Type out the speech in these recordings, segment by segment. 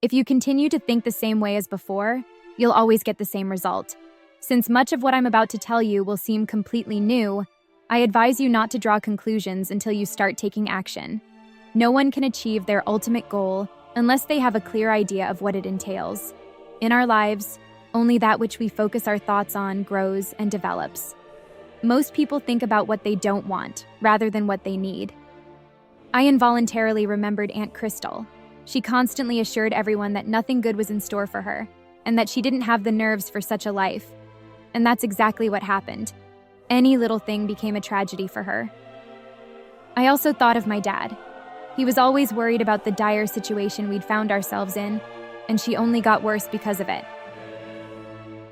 If you continue to think the same way as before, you'll always get the same result. Since much of what I'm about to tell you will seem completely new, I advise you not to draw conclusions until you start taking action. No one can achieve their ultimate goal unless they have a clear idea of what it entails. In our lives, only that which we focus our thoughts on grows and develops. Most people think about what they don't want rather than what they need. I involuntarily remembered Aunt Crystal. She constantly assured everyone that nothing good was in store for her, and that she didn't have the nerves for such a life. And that's exactly what happened. Any little thing became a tragedy for her. I also thought of my dad. He was always worried about the dire situation we'd found ourselves in, and she only got worse because of it.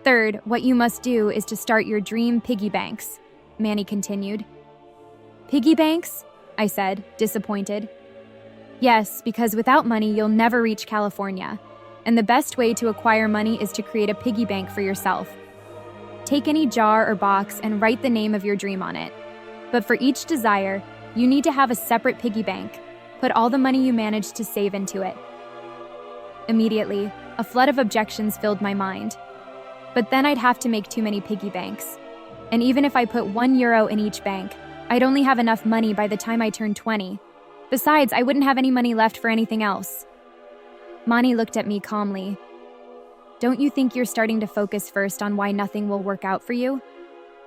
Third, what you must do is to start your dream piggy banks, Manny continued. Piggy banks? I said, disappointed. Yes, because without money, you'll never reach California. And the best way to acquire money is to create a piggy bank for yourself. Take any jar or box and write the name of your dream on it. But for each desire, you need to have a separate piggy bank. Put all the money you manage to save into it. Immediately, a flood of objections filled my mind. But then I'd have to make too many piggy banks. And even if I put €1 in each bank, I'd only have enough money by the time I turned 20. Besides, I wouldn't have any money left for anything else. Mani looked at me calmly. Don't you think you're starting to focus first on why nothing will work out for you?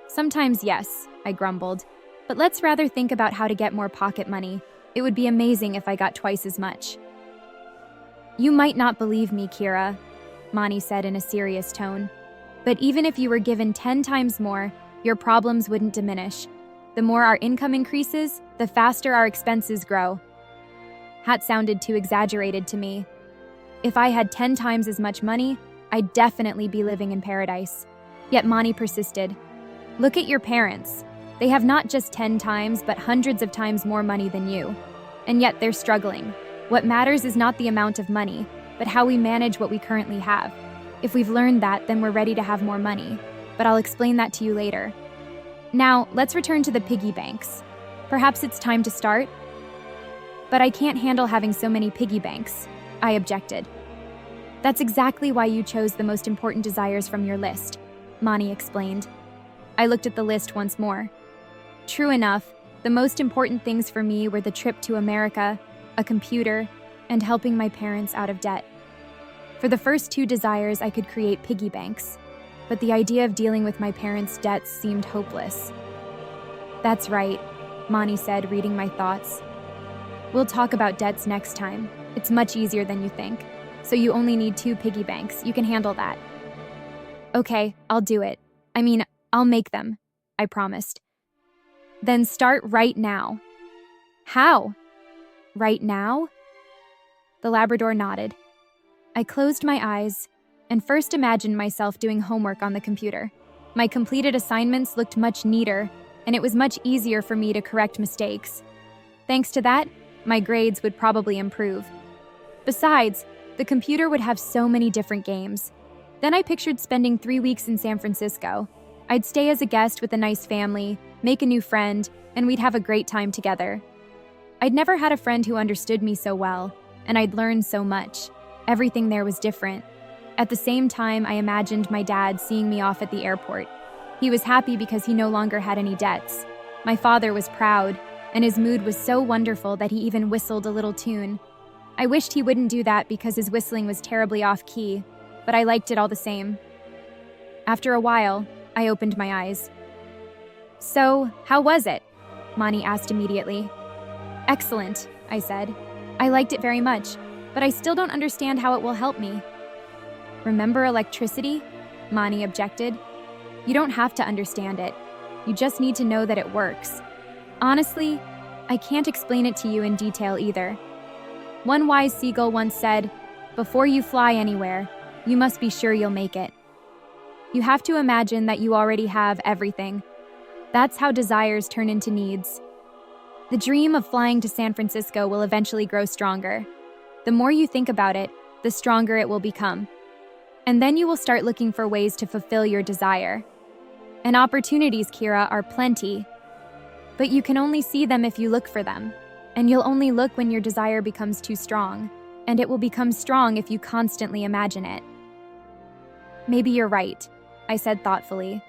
Sometimes yes, I grumbled. But let's rather think about how to get more pocket money. It would be amazing if I got twice as much. You might not believe me, Kira, Mani said in a serious tone. But even if you were given 10 times more, your problems wouldn't diminish. The more our income increases, the faster our expenses grow. That sounded too exaggerated to me. If I had 10 times as much money, I'd definitely be living in paradise. Yet Mani persisted. Look at your parents. They have not just 10 times, but hundreds of times more money than you. And yet they're struggling. What matters is not the amount of money, but how we manage what we currently have. If we've learned that, then we're ready to have more money. But I'll explain that to you later. Now, let's return to the piggy banks. Perhaps it's time to start? But I can't handle having so many piggy banks, I objected. That's exactly why you chose the most important desires from your list, Mani explained. I looked at the list once more. True enough, the most important things for me were the trip to America, a computer, and helping my parents out of debt. For the first two desires, I could create piggy banks, but the idea of dealing with my parents' debts seemed hopeless. That's right, Mani said, reading my thoughts. We'll talk about debts next time. It's much easier than you think. So you only need 2 piggy banks. You can handle that. Okay, I'll do it. I'll make them, I promised. Then start right now. How? Right now? The Labrador nodded. I closed my eyes and first imagined myself doing homework on the computer. My completed assignments looked much neater, and it was much easier for me to correct mistakes. Thanks to that, my grades would probably improve. Besides, the computer would have so many different games. Then I pictured spending 3 weeks in San Francisco. I'd stay as a guest with a nice family, make a new friend, and we'd have a great time together. I'd never had a friend who understood me so well, and I'd learned so much. Everything there was different. At the same time, I imagined my dad seeing me off at the airport. He was happy because he no longer had any debts. My father was proud, and his mood was so wonderful that he even whistled a little tune. I wished he wouldn't do that because his whistling was terribly off-key, but I liked it all the same. After a while, I opened my eyes. So, how was it? Mani asked immediately. Excellent, I said. I liked it very much, but I still don't understand how it will help me. Remember electricity? Mani objected. You don't have to understand it. You just need to know that it works. Honestly, I can't explain it to you in detail either. One wise seagull once said, "Before you fly anywhere, you must be sure you'll make it." You have to imagine that you already have everything. That's how desires turn into needs. The dream of flying to San Francisco will eventually grow stronger. The more you think about it, the stronger it will become. And then you will start looking for ways to fulfill your desire. And opportunities, Kira, are plenty. But you can only see them if you look for them. And you'll only look when your desire becomes too strong. and it will become strong if you constantly imagine it. Maybe you're right, I said thoughtfully.